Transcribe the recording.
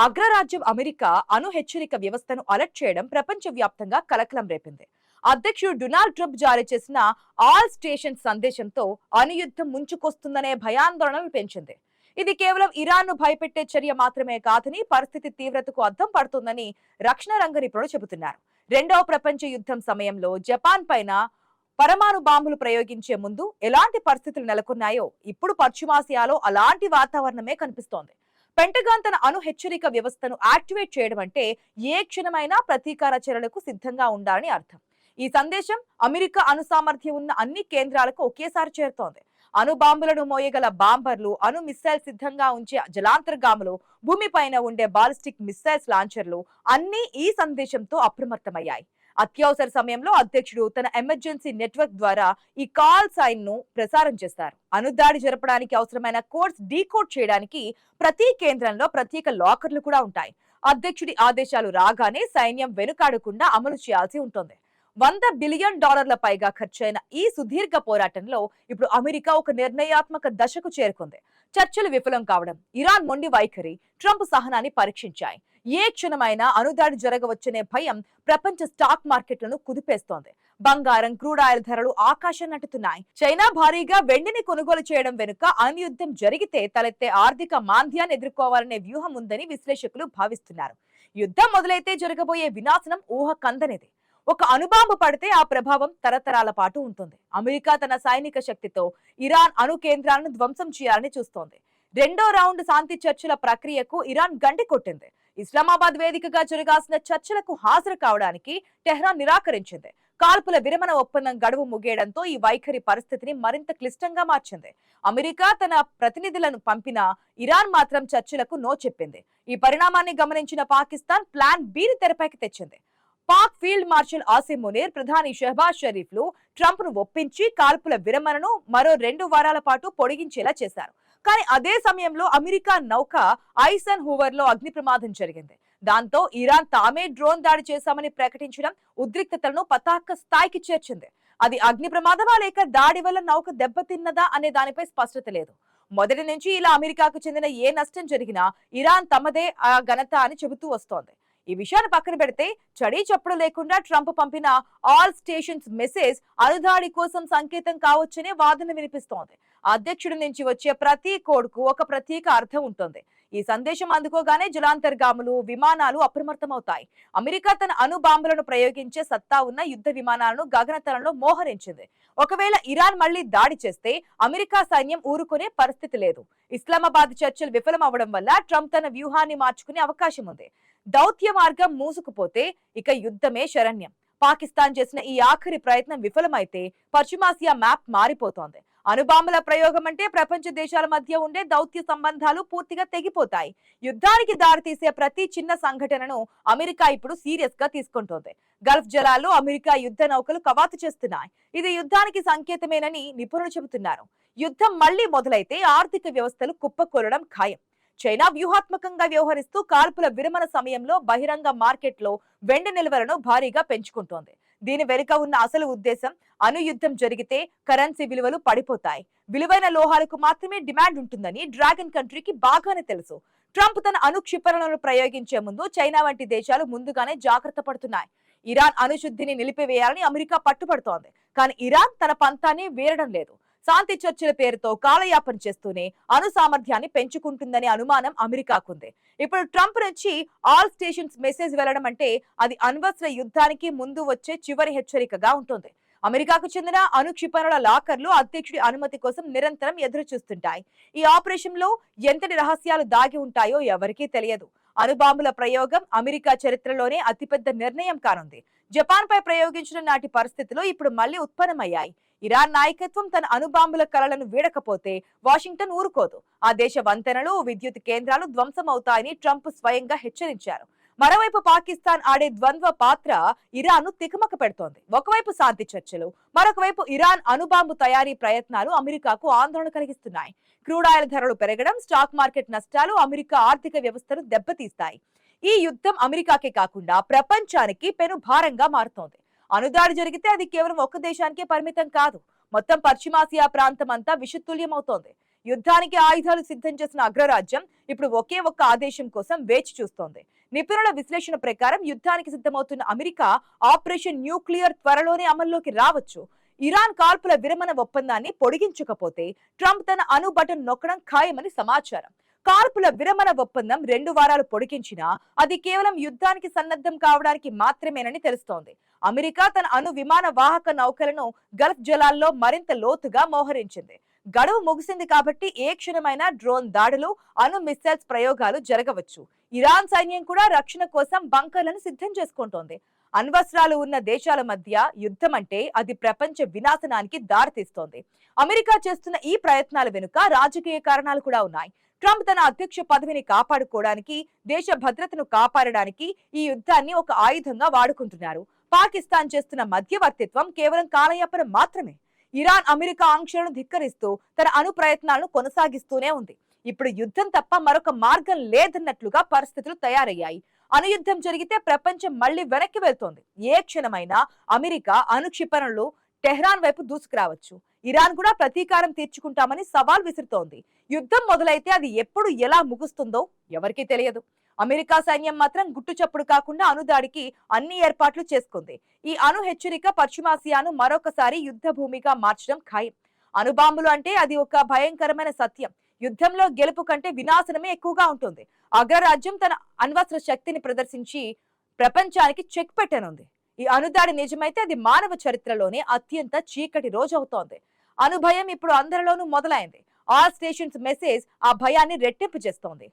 అగ్రరాజ్యం అమెరికా అణు హెచ్చరిక వ్యవస్థను అలర్ట్ చేయడం ప్రపంచవ్యాప్తంగా కలకలం రేపింది. అధ్యక్షుడు డొనాల్డ్ ట్రంప్ జారీ చేసిన ఆల్ స్టేషన్ సందేశంతో అణుయుద్ధం ముంచుకొస్తుందనే భయాందోళనలు పెంచింది. ఇది కేవలం ఇరాన్ను భయపెట్టే చర్య మాత్రమే కాదని పరిస్థితి తీవ్రతకు అద్దం పడుతుందని రక్షణ రంగ నిపుణులు చెబుతున్నారు. రెండవ ప్రపంచ యుద్ధం సమయంలో జపాన్ పైన పరమాణు బాంబులు ప్రయోగించే ముందు ఎలాంటి పరిస్థితులు నెలకొన్నాయో ఇప్పుడు పశ్చిమాసియాలో అలాంటి వాతావరణమే కనిపిస్తోంది. పెంటగాన్ తన అణు హెచ్చరిక వ్యవస్థను యాక్టివేట్ చేయడం అంటే ఏ క్షణమైనా ప్రతీకార చర్యలకు సిద్ధంగా ఉండాలని అర్థం. ఈ సందేశం అమెరికా అణు సామర్థ్యం ఉన్న అన్ని కేంద్రాలకు ఒకేసారి చేరుతోంది. అణు బాంబులను మోయగల బాంబర్లు, అణు మిస్సైల్ సిద్ధంగా ఉంచే జలాంతర్గాములు, భూమిపైన ఉండే బాలిస్టిక్ మిస్సైల్స్ లాంచర్లు అన్నీ ఈ సందేశంతో అప్రమత్తమయ్యాయి. అత్యవసర సమయంలో అధ్యక్షుడు తన ఎమర్జెన్సీ నెట్వర్క్ ద్వారా ఈ కాల్ సైన్ ను ప్రసారం చేస్తారు. అణుదాడి జరపడానికి అవసరమైన కోడ్స్ డీకోడ్ చేయడానికి ప్రతి కేంద్రంలో ప్రత్యేక లాకర్లు కూడా ఉంటాయి. అధ్యక్షుడి ఆదేశాలు రాగానే సైన్యం వెనుకాడకుండా అమలు చేయాల్సి ఉంటుంది. $100 బిలియన్ పైగా ఖర్చైన ఈ సుదీర్ఘ పోరాటంలో ఇప్పుడు అమెరికా ఒక నిర్ణయాత్మక దశకు చేరుకుంది. చర్చలు విఫలం కావడం, ఇరాన్ మొండి వైఖరి ట్రంప్ సహనాన్ని పరీక్షించాయి. ఏ క్షణమైనా అణుదాడి జరగవచ్చనే భయం ప్రపంచ స్టాక్ మార్కెట్లను కుదిపేస్తోంది. బంగారం, క్రూడ్ ఆయిల్ ధరలు ఆకాశం నటుతున్నాయి. చైనా భారీగా వెండిని కొనుగోలు చేయడం వెనుక అణుయుద్ధం జరిగితే తలెత్తే ఆర్థిక మాంద్యాన్ని ఎదుర్కోవాలనే వ్యూహం ఉందని విశ్లేషకులు భావిస్తున్నారు. యుద్ధం మొదలైతే జరగబోయే వినాశనం ఊహ కందనిది. ఒక అణుబాంబు పడితే ఆ ప్రభావం తరతరాల పాటు ఉంటుంది. అమెరికా తన సైనిక శక్తితో ఇరాన్ అణు కేంద్రాలను ధ్వంసం చేయాలని చూస్తోంది. రెండో రౌండ్ శాంతి చర్చల ప్రక్రియకు ఇరాన్ గండి కొట్టింది. ఇస్లామాబాద్ వేదికగా జరగాల్సిన చర్చలకు హాజరు కావడానికి టెహ్రాన్ నిరాకరించింది. కాల్పుల విరమణ ఒప్పందం గడువు ముగియడంతో ఈ వైఖరి పరిస్థితిని మరింత క్లిష్టంగా మార్చింది. అమెరికా తన ప్రతినిధులను పంపినా ఇరాన్ మాత్రం చర్చలకు నో చెప్పింది. ఈ పరిణామాన్ని గమనించిన పాకిస్తాన్ ప్లాన్ బిని తెరపైకి తెచ్చింది. పాక్ ఫీల్డ్ మార్షల్ ఆసిమ్ మునీర్, ప్రధాని షెహబాజ్ షరీఫ్ లు ట్రంప్ ను ఒప్పించి కాల్పుల విరమణను మరో 2 వారాల పాటు పొడిగించేలా చేశారు. కానీ అదే సమయంలో అమెరికా నౌక ఐసన్ హూవర్ లో అగ్ని ప్రమాదం జరిగింది. దాంతో ఇరాన్ తామే డ్రోన్ దాడి చేశామని ప్రకటించడం ఉద్రిక్తతలను పతాక స్థాయికి చేర్చింది. అది అగ్ని ప్రమాదమా లేక దాడి వల్ల నౌక దెబ్బతిన్నదా అనే దానిపై స్పష్టత లేదు. మొదటి నుంచి ఇలా అమెరికాకు చెందిన ఏ నష్టం జరిగినా ఇరాన్ తమదే ఆ ఘనత అని చెబుతూ వస్తోంది. ఈ విషయాన్ని పక్కన పెడితే చడీ చప్పుడు లేకుండా ట్రంప్ పంపిన ఆల్ స్టేషన్స్ మెసేజ్ అణుదాడి కోసం సంకేతం కావచ్చనే వాదన వినిపిస్తోంది. అధ్యక్షుడి నుంచి వచ్చే ప్రతి కోడ్కు ఒక ప్రత్యేక అర్థం ఉంటుంది. ఈ సందేశం అందుకోగానే జలాంతర్గాములు, విమానాలు అప్రమత్తమవుతాయి. అమెరికా తన అణు బాంబులను ప్రయోగించే సత్తా ఉన్న యుద్ధ విమానాలను గగనతలంలో మోహరించింది. ఒకవేళ ఇరాన్ మళ్లీ దాడి చేస్తే అమెరికా సైన్యం ఊరుకునే పరిస్థితి లేదు. ఇస్లామాబాద్ చర్చలు విఫలం అవడం వల్ల ట్రంప్ తన వ్యూహాన్ని మార్చుకునే అవకాశం ఉంది. దౌత్య మార్గం మూసుకుపోతే ఇక యుద్ధమే శరణ్యం. పాకిస్తాన్ చేసిన ఈ ఆఖరి ప్రయత్నం విఫలమైతే పశ్చిమాసియా మ్యాప్ మారిపోతోంది. అణుబాంబుల ప్రయోగం అంటే ప్రపంచ దేశాల మధ్య ఉండే దౌత్య సంబంధాలు పూర్తిగా తెగిపోతాయి. యుద్ధానికి దారితీసే ప్రతి చిన్న సంఘటనను అమెరికా ఇప్పుడు సీరియస్ గా తీసుకుంటోంది. గల్ఫ్ జలాల్లో అమెరికా యుద్ధ నౌకలు కవాతు చేస్తున్నాయి. ఇది యుద్ధానికి సంకేతమేనని నిపుణులు చెబుతున్నారు. యుద్ధం మళ్లీ మొదలైతే ఆర్థిక వ్యవస్థలు కుప్పకూలడం ఖాయం. చైనా వ్యూహాత్మకంగా వ్యవహరిస్తూ కాల్పుల విరమణ సమయంలో బహిరంగ మార్కెట్లో వెండి నిల్వలను భారీగా పెంచుకుంటోంది. దీని వెనుక ఉన్న అసలు ఉద్దేశం అణు యుద్ధం జరిగితే కరెన్సీ విలువలు పడిపోతాయి. విలువైన లోహాలకు మాత్రమే డిమాండ్ ఉంటుందని డ్రాగన్ కంట్రీకి బాగానే తెలుసు. ట్రంప్ తన అణు క్షిపణులను ప్రయోగించే ముందు చైనా వంటి దేశాలు ముందుగానే జాగ్రత్త పడుతున్నాయి. ఇరాన్ అణుశుద్ధిని నిలిపివేయాలని అమెరికా పట్టుబడుతోంది. కానీ ఇరాన్ తన పంతాన్ని వీరడం లేదు. శాంతి చర్చల పేరుతో కాలయాపన చేస్తూనే అణు సామర్థ్యాన్ని పెంచుకుంటుందనే అనుమానం అమెరికాకుంది. ఇప్పుడు ట్రంప్ నుంచి ఆల్ స్టేషన్స్ మెసేజ్ వెళ్లడం అంటే అది అణ్వస్త్ర యుద్ధానికి ముందు వచ్చే చివరి హెచ్చరికగా ఉంటుంది. అమెరికాకు చెందిన అణు క్షిపణుల లాకర్లు అధ్యక్షుడి అనుమతి కోసం నిరంతరం ఎదురు చూస్తుంటాయి. ఈ ఆపరేషన్ లో ఎంతటి రహస్యాలు దాగి ఉంటాయో ఎవరికీ తెలియదు. అణుబాంబుల ప్రయోగం అమెరికా చరిత్రలోనే అతిపెద్ద నిర్ణయం కానుంది. జపాన్ పై ప్రయోగించిన నాటి పరిస్థితులు ఇప్పుడు మళ్లీ ఉత్పన్నమయ్యాయి. ఇరాన్ నాయకత్వం తన అణుబాంబుల కలలను వీడకపోతే వాషింగ్టన్ ఊరుకోదు. ఆ దేశ వంతెనలు, విద్యుత్ కేంద్రాలు ధ్వంసమవుతాయని ట్రంప్ స్వయంగా హెచ్చరించారు. మరోవైపు పాకిస్తాన్ ఆడే ద్వంద్వ పాత్ర ఇరాన్ ను తికమక పెడుతోంది. ఒకవైపు శాంతి చర్చలు, మరొక వైపు ఇరాన్ అణుబాంబు తయారీ ప్రయత్నాలు అమెరికాకు ఆందోళన కలిగిస్తున్నాయి. క్రూడ్ ఆయిల్ ధరలు పెరగడం, స్టాక్ మార్కెట్ నష్టాలు అమెరికా ఆర్థిక వ్యవస్థను దెబ్బతీస్తాయి. ఈ యుద్ధం అమెరికాకే కాకుండా ప్రపంచానికి పెను భారంగా మారుతోంది. అణుదాడి జరిగితే అది కేవలం ఒక్క దేశానికే పరిమితం కాదు, మొత్తం పశ్చిమాసియా ప్రాంతం అంతా విషతుల్యమవుతోంది. యుద్ధానికి ఆయుధాలు సిద్ధం చేసిన అగ్రరాజ్యం ఇప్పుడు ఒకే ఒక్క ఆదేశం కోసం వేచి చూస్తోంది. నిపుణుల విశ్లేషణ ప్రకారం యుద్ధానికి సిద్ధమవుతున్న అమెరికా ఆపరేషన్ న్యూక్లియర్ త్వరలోనే అమల్లోకి రావచ్చు. ఇరాన్ కాల్పుల విరమణ ఒప్పందాన్ని పొడిగించకపోతే ట్రంప్ తన అణు బటన్ నొక్కడం ఖాయమని సమాచారం. కాల్పుల విరమణ ఒప్పందం 2 వారాలు పొడిగించినా అది కేవలం యుద్ధానికి సన్నద్ధం కావడానికి మాత్రమేనని తెలుస్తోంది. అమెరికా తన అణు విమాన వాహక నౌకలను గల్ఫ్ జలాల్లో మరింత లోతుగా మోహరించింది. గడువు ముగిసింది కాబట్టి ఏ క్షణమైనా డ్రోన్ దాడులు, అణు మిస్సైల్స్ ప్రయోగాలు జరగవచ్చు. ఇరాన్ సైన్యం కూడా రక్షణ కోసం బంకర్లను సిద్ధం చేసుకుంటోంది. అణ్వస్త్రాలు ఉన్న దేశాల మధ్య యుద్ధం అంటే అది ప్రపంచ వినాశనానికి దారితీస్తోంది. అమెరికా చేస్తున్న ఈ ప్రయత్నాల వెనుక రాజకీయ కారణాలు కూడా ఉన్నాయి. ట్రంప్ తన అధ్యక్ష పదవిని కాపాడుకోవడానికి, దేశ భద్రతను కాపాడడానికి ఈ యుద్ధాన్ని ఒక ఆయుధంగా వాడుకుంటున్నారు. పాకిస్తాన్ చేస్తున్న మధ్యవర్తిత్వం కేవలం కాలయాపన మాత్రమే. ఇరాన్ అమెరికా ఆంక్షలను ధిక్కరిస్తూ తన అణు ప్రయత్నాలను కొనసాగిస్తూనే ఉంది. ఇప్పుడు యుద్ధం తప్ప మరొక మార్గం లేదన్నట్లుగా పరిస్థితులు తయారయ్యాయి. అణుయుద్ధం జరిగితే ప్రపంచం మళ్లీ వెనక్కి వెళ్తోంది. ఏ క్షణమైనా అమెరికా అణుక్షిపణులు టెహ్రాన్ వైపు దూసుకురావచ్చు. ఇరాన్ కూడా ప్రతీకారం తీర్చుకుంటామని సవాల్ విసురుతోంది. యుద్ధం మొదలైతే అది ఎప్పుడు ఎలా ముగుస్తుందో ఎవరికీ తెలియదు. అమెరికా సైన్యం మాత్రం గుట్టుచప్పుడు కాకుండా అణుదాడికి అన్ని ఏర్పాట్లు చేసుకుంది. ఈ అణు హెచ్చరిక పశ్చిమాసియాను మరొకసారి యుద్ధ భూమిగా మార్చడం ఖాయం. అణుబాంబులు అంటే అది ఒక భయంకరమైన సత్యం. యుద్ధంలో గెలుపు కంటే వినాశనమే ఎక్కువగా ఉంటుంది. అగ్రరాజ్యం తన అణ్వస్త్ర శక్తిని ప్రదర్శించి ప్రపంచానికి చెక్ పెట్టనుంది. ఈ అణుదాడి నిజమైతే అది మానవ చరిత్రలోనే అత్యంత చీకటి రోజు అవుతోంది. అణుభయం ఇప్పుడు అందరిలోనూ మొదలైంది. ఆల్ స్టేషన్స్ మెసేజ్ ఆ భయాన్ని రెట్టింపు చేస్తోంది.